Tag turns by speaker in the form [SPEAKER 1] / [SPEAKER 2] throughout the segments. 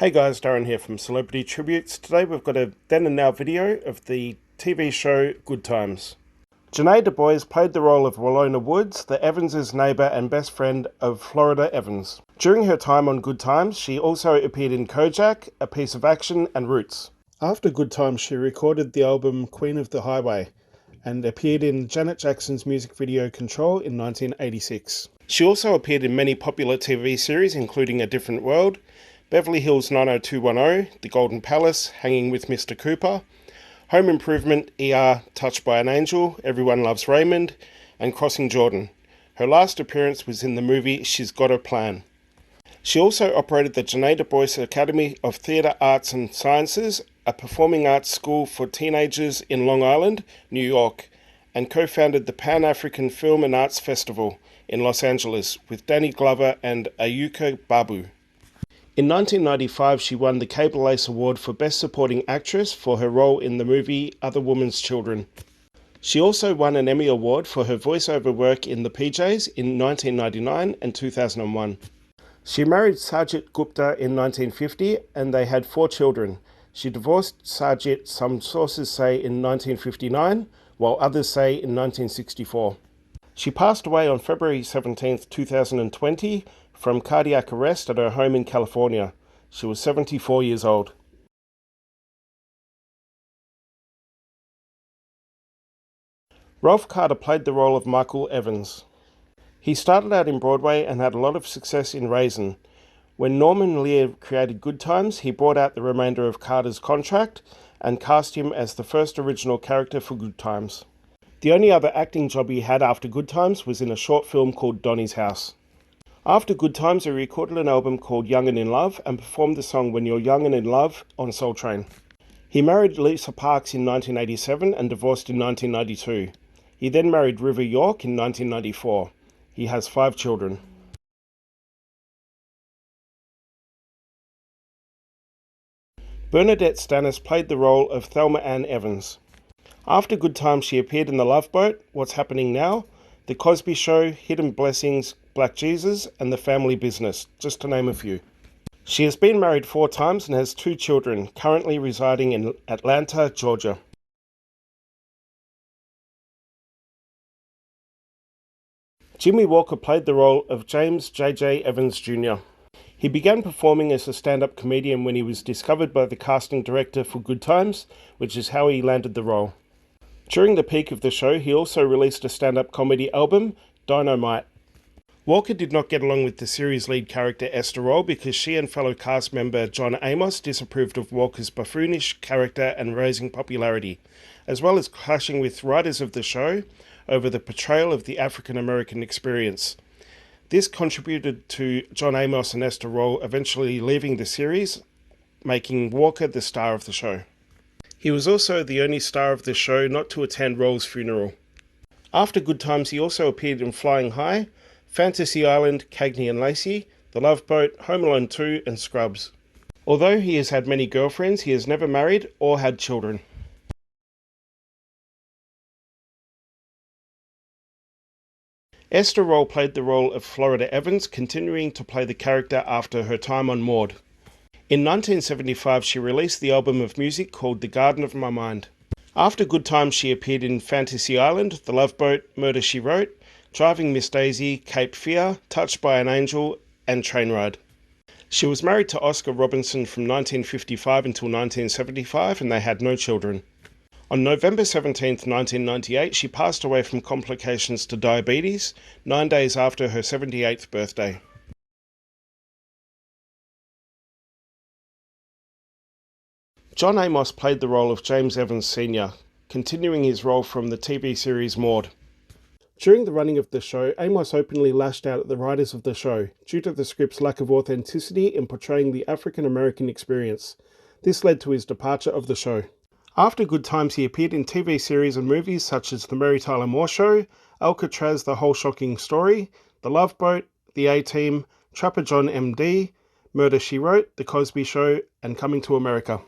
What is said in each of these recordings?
[SPEAKER 1] Hey guys, Darren here from Celebrity Tributes. Today we've got a then and now video of the TV show Good Times. Janae Du Bois played the role of Willona Woods, the Evans' neighbour and best friend of Florida Evans. During her time on Good Times, she also appeared in Kojak, A Piece of Action and Roots. After Good Times, she recorded the album Queen of the Highway and appeared in Janet Jackson's music video Control in 1986. She also appeared in many popular TV series including A Different World, Beverly Hills 90210, The Golden Palace, Hanging with Mr. Cooper, Home Improvement, ER, Touched by an Angel, Everyone Loves Raymond, and Crossing Jordan. Her last appearance was in the movie She's Got a Plan. She also operated the Janae Du Bois Academy of Theatre Arts and Sciences, a performing arts school for teenagers in Long Island, New York, and co-founded the Pan-African Film and Arts Festival in Los Angeles with Danny Glover and Ayuka Babu. In 1995, she won the Cable Ace Award for Best Supporting Actress for her role in the movie Other Women's Children. She also won an Emmy Award for her voiceover work in The PJs in 1999 and 2001. She married Sajit Gupta in 1950 and they had 4 children. She divorced Sajit, some sources say, in 1959, while others say in 1964. She passed away on February 17, 2020, from cardiac arrest at her home in California. She was 74 years old. Rolf Carter played the role of Michael Evans. He started out in Broadway and had a lot of success in Raisin. When Norman Lear created Good Times, he brought out the remainder of Carter's contract and cast him as the first original character for Good Times. The only other acting job he had after Good Times was in a short film called Donny's House. After Good Times, he recorded an album called Young and in Love and performed the song When You're Young and in Love on Soul Train. He married Lisa Parks in 1987 and divorced in 1992. He then married River York in 1994. He has 5 children. Bernadette Stanis played the role of Thelma Ann Evans. After Good Times, she appeared in The Love Boat, What's Happening Now, The Cosby Show, Hidden Blessings, Black Jesus, and The Family Business, just to name a few. She has been married 4 times and has 2 children, currently residing in Atlanta, Georgia. Jimmy Walker played the role of James J.J. Evans Jr. He began performing as a stand-up comedian when he was discovered by the casting director for Good Times, which is how he landed the role. During the peak of the show, he also released a stand-up comedy album, Dynamite. Walker did not get along with the series lead character Esther Roll because she and fellow cast member John Amos disapproved of Walker's buffoonish character and rising popularity, as well as clashing with writers of the show over the portrayal of the African American experience. This contributed to John Amos and Esther Roll eventually leaving the series, making Walker the star of the show. He was also the only star of the show not to attend Roll's funeral. After Good Times, he also appeared in Flying High, Fantasy Island, Cagney and Lacey, The Love Boat, Home Alone 2 and Scrubs. Although he has had many girlfriends, he has never married or had children. Esther Roll played the role of Florida Evans, continuing to play the character after her time on Maude. In 1975, she released the album of music called The Garden of My Mind. After Good Times, she appeared in Fantasy Island, The Love Boat, Murder, She Wrote, Driving Miss Daisy, Cape Fear, Touched by an Angel, and Train Ride. She was married to Oscar Robinson from 1955 until 1975, and they had no children. On November 17, 1998, she passed away from complications to diabetes, 9 days after her 78th birthday. John Amos played the role of James Evans Sr., continuing his role from the TV series Maude. During the running of the show, Amos openly lashed out at the writers of the show, due to the script's lack of authenticity in portraying the African American experience. This led to his departure of the show. After Good Times, he appeared in TV series and movies such as The Mary Tyler Moore Show, Alcatraz, The Whole Shocking Story, The Love Boat, The A-Team, Trapper John M.D., Murder, She Wrote, The Cosby Show, and Coming to America.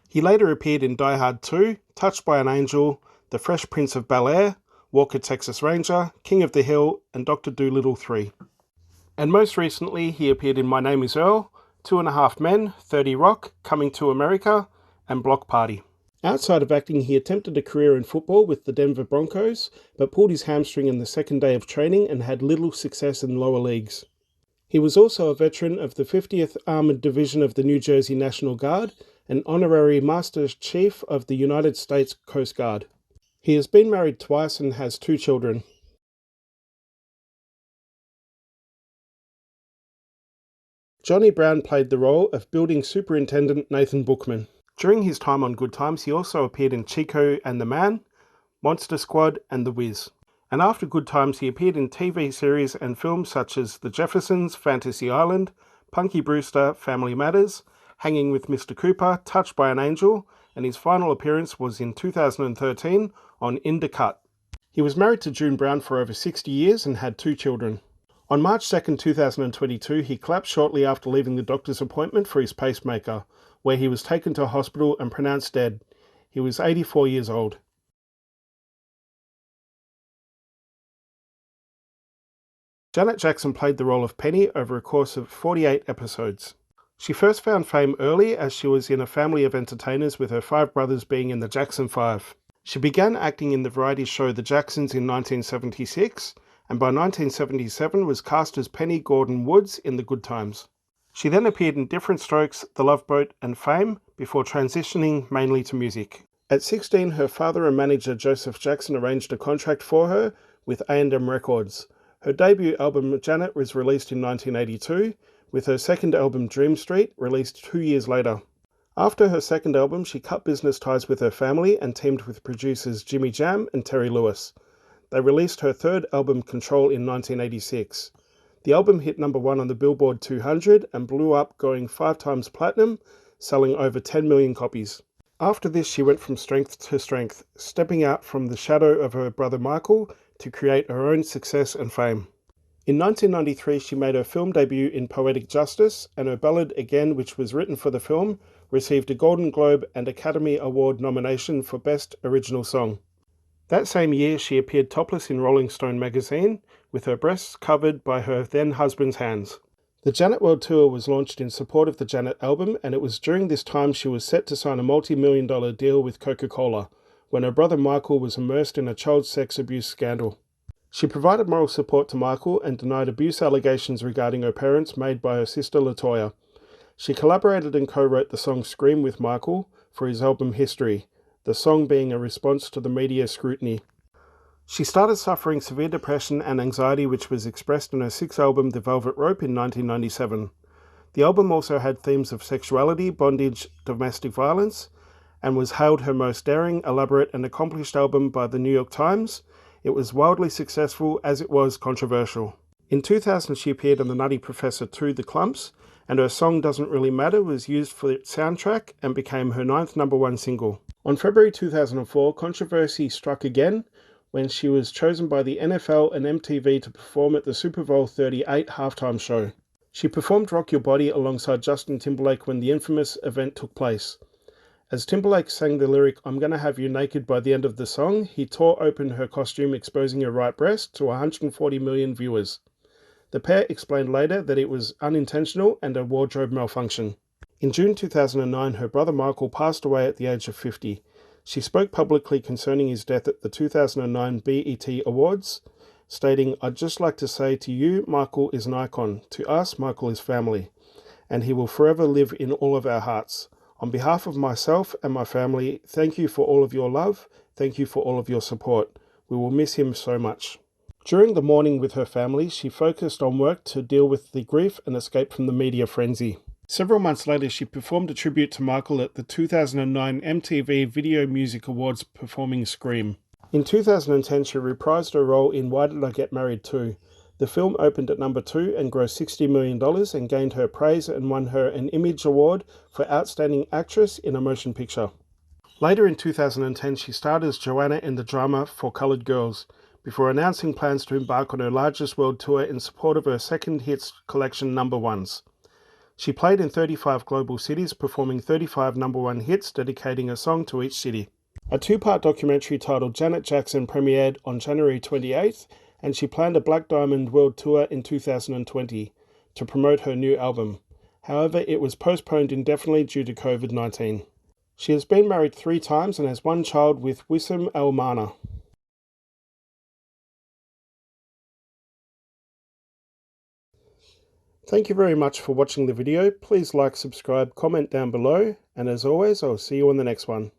[SPEAKER 1] He later appeared in Die Hard 2, Touched by an Angel, The Fresh Prince of Bel-Air, Walker Texas Ranger, King of the Hill, and Dr. Dolittle 3. And most recently, he appeared in My Name is Earl, Two and a Half Men, 30 Rock, Coming to America, and Block Party. Outside of acting, he attempted a career in football with the Denver Broncos, but pulled his hamstring in the second day of training and had little success in lower leagues. He was also a veteran of the 50th Armored Division of the New Jersey National Guard, and honorary Master Chief of the United States Coast Guard. He has been married twice and has 2 children. Johnny Brown played the role of Building Superintendent Nathan Bookman. During his time on Good Times, he also appeared in Chico and the Man, Monster Squad, and The Wiz. And after Good Times, he appeared in TV series and films such as The Jeffersons, Fantasy Island, Punky Brewster, Family Matters, Hanging with Mr. Cooper, Touched by an Angel, and his final appearance was in 2013 on In da Cut. He was married to June Brown for over 60 years and had 2 children. On March 2, 2022, he collapsed shortly after leaving the doctor's appointment for his pacemaker, where he was taken to a hospital and pronounced dead. He was 84 years old. Janet Jackson played the role of Penny over a course of 48 episodes. She first found fame early as she was in a family of entertainers, with her 5 brothers being in the Jackson 5. She began acting in the variety show The Jacksons in 1976, and by 1977 was cast as Penny Gordon Woods in The Good Times. She then appeared in Different Strokes, The Love Boat, and Fame, before transitioning mainly to music. At 16, her father and manager Joseph Jackson arranged a contract for her with A&M Records. Her debut album Janet was released in 1982, with her second album Dream Street released 2 years later. After her second album, she cut business ties with her family and teamed with producers Jimmy Jam and Terry Lewis. They released her third album Control in 1986. The album hit number 1 on the Billboard 200 and blew up, going 5 times platinum, selling over 10 million copies. After this, she went from strength to strength, stepping out from the shadow of her brother Michael to create her own success and fame. In 1993, she made her film debut in Poetic Justice, and her ballad Again, which was written for the film, received a Golden Globe and Academy Award nomination for Best Original Song. That same year, she appeared topless in Rolling Stone magazine, with her breasts covered by her then-husband's hands. The Janet World Tour was launched in support of the Janet album, and it was during this time she was set to sign a multi-million-dollar deal with Coca-Cola, when her brother Michael was immersed in a child sex abuse scandal. She provided moral support to Michael and denied abuse allegations regarding her parents made by her sister LaToya. She collaborated and co-wrote the song Scream with Michael for his album History, the song being a response to the media scrutiny. She started suffering severe depression and anxiety, which was expressed in her 6th album The Velvet Rope in 1997. The album also had themes of sexuality, bondage, domestic violence, and was hailed her most daring, elaborate, and accomplished album by the New York Times. It was wildly successful as it was controversial. In 2000, she appeared on The Nutty Professor 2, The Clumps, and her song Doesn't Really Matter was used for its soundtrack and became her 9th number 1 single. On February 2004, controversy struck again when she was chosen by the NFL and MTV to perform at the Super Bowl 38 halftime show. She performed Rock Your Body alongside Justin Timberlake when the infamous event took place. As Timberlake sang the lyric, "I'm gonna have you naked" by the end of the song, he tore open her costume, exposing her right breast to 140 million viewers. The pair explained later that it was unintentional and a wardrobe malfunction. In June 2009, her brother Michael passed away at the age of 50. She spoke publicly concerning his death at the 2009 BET Awards, stating, "I'd just like to say to you, Michael is an icon. To us, Michael is family, and he will forever live in all of our hearts. On behalf of myself and my family, thank you for all of your love. Thank you for all of your support. We will miss him so much." During the mourning with her family, she focused on work to deal with the grief and escape from the media frenzy. Several months later, she performed a tribute to Michael at the 2009 MTV Video Music Awards performing Scream. In 2010, she reprised her role in Why Did I Get Married Too? The film opened at number 2 and grossed $60 million and gained her praise and won her an Image Award for Outstanding Actress in a Motion Picture. Later in 2010, she starred as Joanna in the drama For Colored Girls, before announcing plans to embark on her largest world tour in support of her second hits collection Number Ones. She played in 35 global cities, performing 35 number 1 hits, dedicating a song to each city. A 2-part documentary titled Janet Jackson premiered on January 28th, and she planned a Black Diamond World Tour in 2020 to promote her new album. However, it was postponed indefinitely due to COVID-19. She has been married 3 times and has 1 child with Wissam Al Mana. Thank you very much for watching the video. Please like, subscribe, comment down below, and as always, I'll see you on the next one.